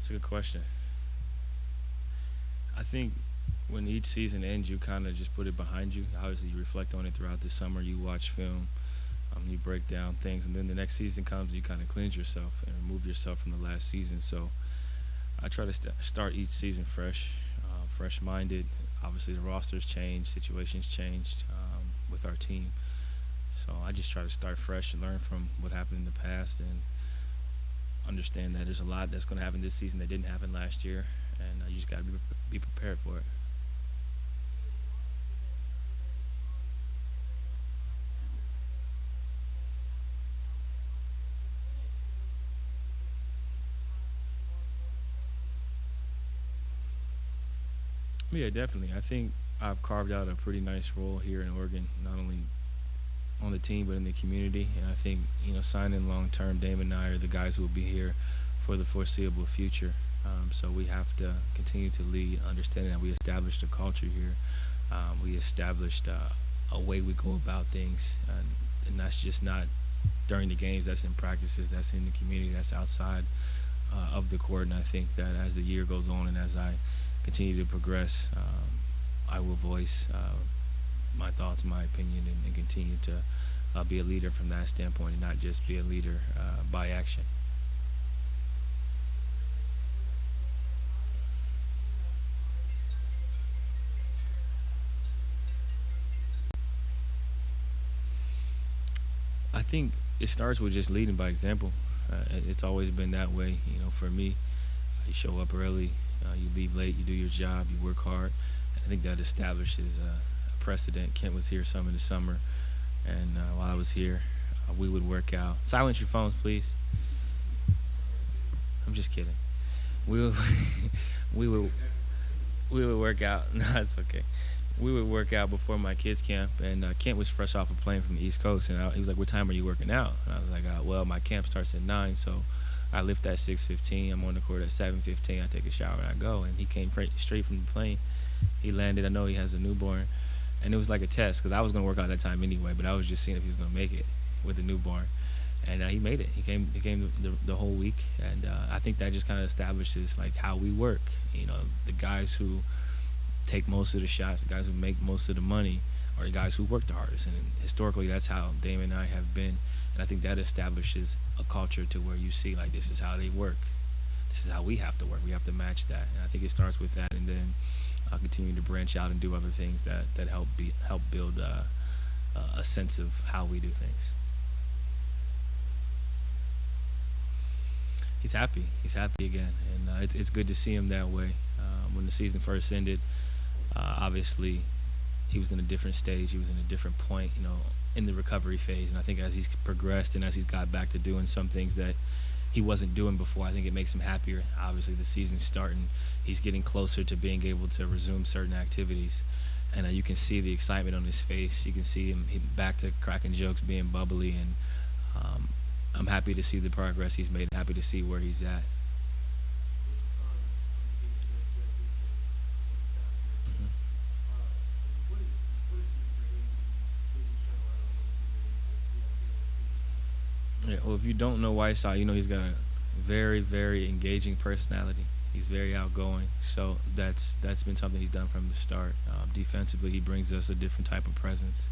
It's a good question. I think when each season ends, you kind of just put it behind you. Obviously, you reflect on it throughout the summer. You watch film, you break down things, and then the next season comes. You kind of cleanse yourself and remove yourself from the last season. So I try to start each season fresh, fresh-minded. Obviously, the rosters changed, situations changed with our team. So I just try to start fresh and learn from what happened in the past and understand that there's a lot that's going to happen this season that didn't happen last year, and you just got to be prepared for it. Yeah, definitely. I think I've carved out a pretty nice role here in Oregon, not only on the team but in the community. And I think signing long term, Dame and I are the guys who will be here for the foreseeable future. So we have to continue to lead, understanding that we established a culture here. We established a way we go about things, and that's just not during the games. That's in practices. That's in the community. That's outside of the court. And I think that as the year goes on and as I continue to progress, I will voice my thoughts, my opinion, and continue to be a leader from that standpoint, and not just be a leader by action. I think it starts with just leading by example. It's always been that way. For me, you show up early, you leave late, you do your job, you work hard. I think that establishes a precedent. Kent was here some in the summer, and while I was here, we would work out. Silence your phones, please. I'm just kidding. We would, we would we would work out. No, it's okay. We would work out before my kids camp, and Kent was fresh off a plane from the East Coast, and he was like, "What time are you working out?" And I was like, "Well, my camp starts at 9, so I lift at 6:15. I'm on the court at 7:15. I take a shower and I go." And he came straight from the plane. He landed. I know he has a newborn, and it was like a test because I was gonna work out that time anyway, but I was just seeing if he was gonna make it with the newborn, and he made it. He came the whole week, and I think that just kind of establishes like how we work. The guys who take most of the shots, the guys who make most of the money, are the guys who work the hardest. And historically, that's how Dame and I have been. And I think that establishes a culture to where you see like this is how they work. This is how we have to work. We have to match that. And I think it starts with that, and then continue to branch out and do other things that help build a sense of how we do things. He's happy. He's happy again, and it's good to see him that way. When the season first ended, obviously, he was in a different stage. He was in a different point, in the recovery phase. And I think as he's progressed and as he's got back to doing some things that he wasn't doing before, I think it makes him happier. Obviously, the season's starting. He's getting closer to being able to resume certain activities. And you can see the excitement on his face. You can see him back to cracking jokes, being bubbly. And I'm happy to see the progress he's made. Happy to see where he's at. Mhm. Yeah, well, if you don't know Whiteside, he's got a very, very engaging personality. He's very outgoing, so that's been something he's done from the start. Defensively, he brings us a different type of presence.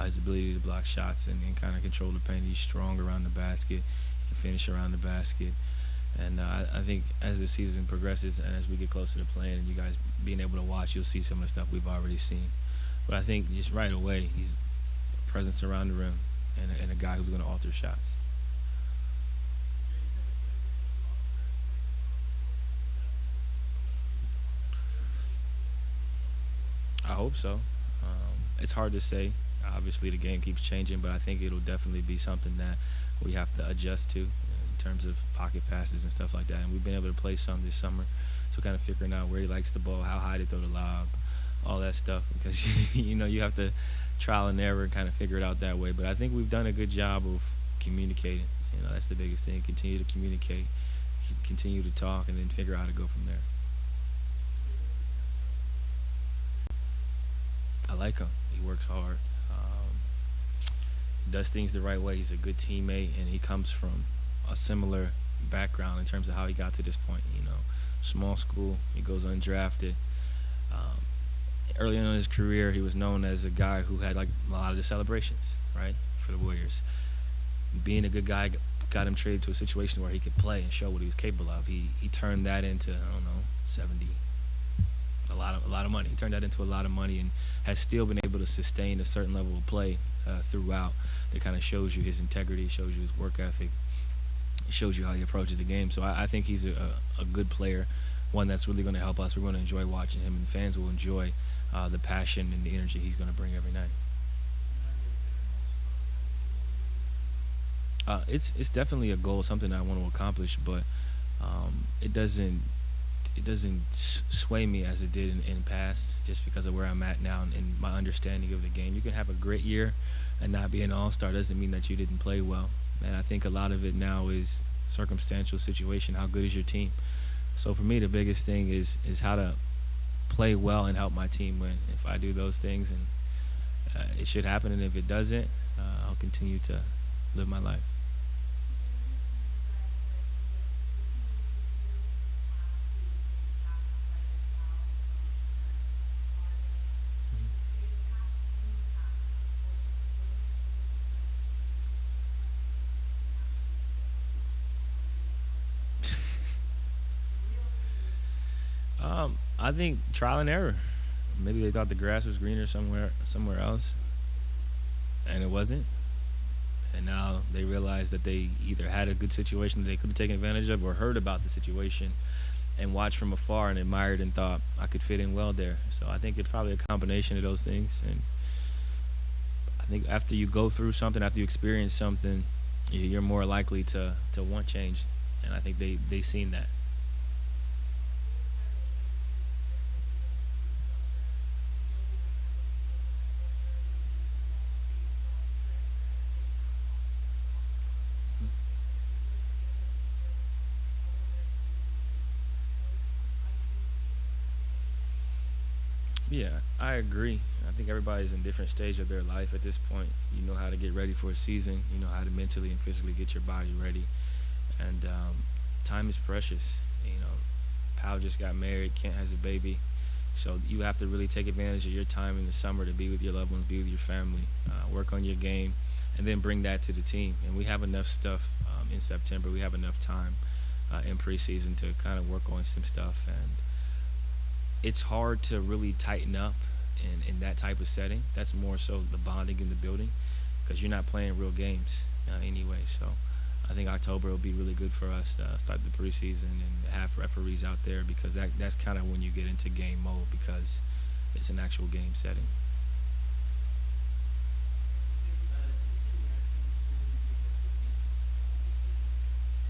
His ability to block shots and kind of control the paint. He's strong around the basket. He can finish around the basket. And I think as the season progresses and as we get closer to playing and you guys being able to watch, you'll see some of the stuff we've already seen. But I think just right away, he's a presence around the rim and a guy who's going to alter shots. I hope so. It's hard to say. Obviously, the game keeps changing, but I think it'll definitely be something that we have to adjust to in terms of pocket passes and stuff like that. And we've been able to play some this summer, so kind of figuring out where he likes the ball, how high to throw the lob, all that stuff. Because you have to trial and error and kind of figure it out that way. But I think we've done a good job of communicating. That's the biggest thing. Continue to communicate, continue to talk, and then figure out how to go from there. I like him. He works hard. He does things the right way. He's a good teammate, and he comes from a similar background in terms of how he got to this point. Small school, he goes undrafted. Um, Early on in his career, he was known as a guy who had like a lot of the celebrations, right, for the Warriors. Being a good guy got him traded to a situation where he could play and show what he was capable of. He turned that into, I don't know, 70, a lot of money. He turned that into a lot of money and has still been able to sustain a certain level of play throughout. That kind of shows you his integrity, shows you his work ethic, shows you how he approaches the game. So I think he's a good player, one that's really going to help us. We're going to enjoy watching him, and the fans will enjoy the passion and the energy he's going to bring every night. It's definitely a goal, something I want to accomplish, but it doesn't sway me as it did in past, just because of where I'm at now and my understanding of the game. You can have a great year and not be an all-star doesn't mean that you didn't play well. And I think a lot of it now is circumstantial situation. How good is your team? So for me, the biggest thing is how to play well and help my team win. If I do those things, and it should happen. And if it doesn't, I'll continue to live my life. I think trial and error. Maybe they thought the grass was greener somewhere else, and it wasn't. And now they realize that they either had a good situation that they could have taken advantage of, or heard about the situation and watched from afar and admired and thought I could fit in well there. So I think it's probably a combination of those things. And I think after you go through something, after you experience something, you're more likely to want change. And I think they seen that. Yeah, I agree. I think everybody's in different stage of their life at this point. You know how to get ready for a season. You know how to mentally and physically get your body ready. And time is precious. Pal just got married. Kent has a baby. So you have to really take advantage of your time in the summer to be with your loved ones, be with your family, work on your game, and then bring that to the team. And we have enough stuff in September. We have enough time in preseason to kind of work on some stuff. And it's hard to really tighten up in that type of setting. That's more so the bonding in the building, because you're not playing real games anyway. So I think October will be really good for us to start the preseason and have referees out there, because that's kind of when you get into game mode, because it's an actual game setting.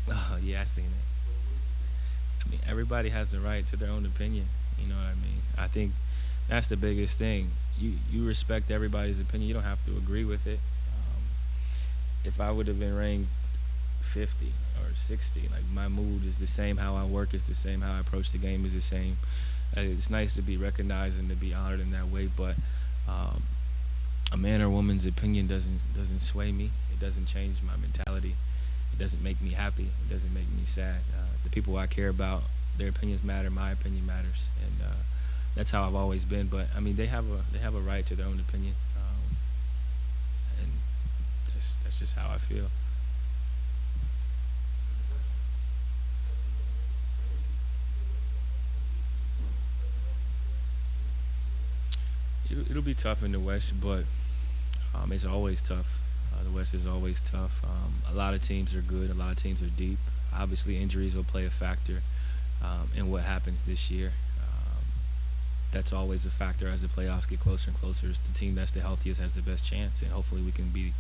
Oh yeah, I seen it. I mean, everybody has the right to their own opinion. You know what I mean? I think that's the biggest thing. You respect everybody's opinion. You don't have to agree with it. Um, if I would have been ranked 50 or 60, like, my mood is the same. How I work is the same. How I approach the game is the same. It's nice to be recognized and to be honored in that way. But um, a man or woman's opinion doesn't sway me. It doesn't change my mentality. It doesn't make me happy. It doesn't make me sad. The people I care about, their opinions matter. My opinion matters, and that's how I've always been. But I mean, they have a right to their own opinion, and that's just how I feel. It'll be tough in the West, but it's always tough. The West is always tough. A lot of teams are good. A lot of teams are deep. Obviously, injuries will play a factor in what happens this year. Um, that's always a factor as the playoffs get closer and closer. It's the team that's the healthiest has the best chance, and hopefully we can be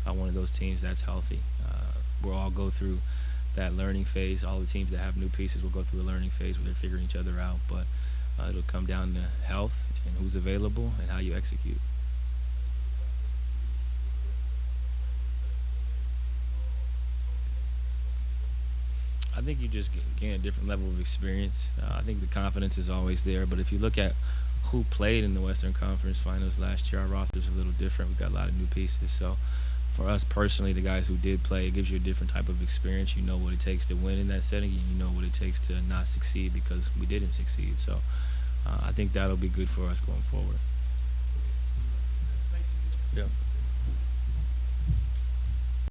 one of those teams that's healthy. We'll all go through that learning phase. All the teams that have new pieces will go through a learning phase where they're figuring each other out. But it'll come down to health and who's available and how you execute. I think you just gain a different level of experience. I think the confidence is always there, but if you look at who played in the Western Conference Finals last year, our roster's a little different. We got a lot of new pieces, so for us personally, the guys who did play, it gives you a different type of experience. You know what it takes to win in that setting, and you know what it takes to not succeed because we didn't succeed. So I think that'll be good for us going forward. Yeah.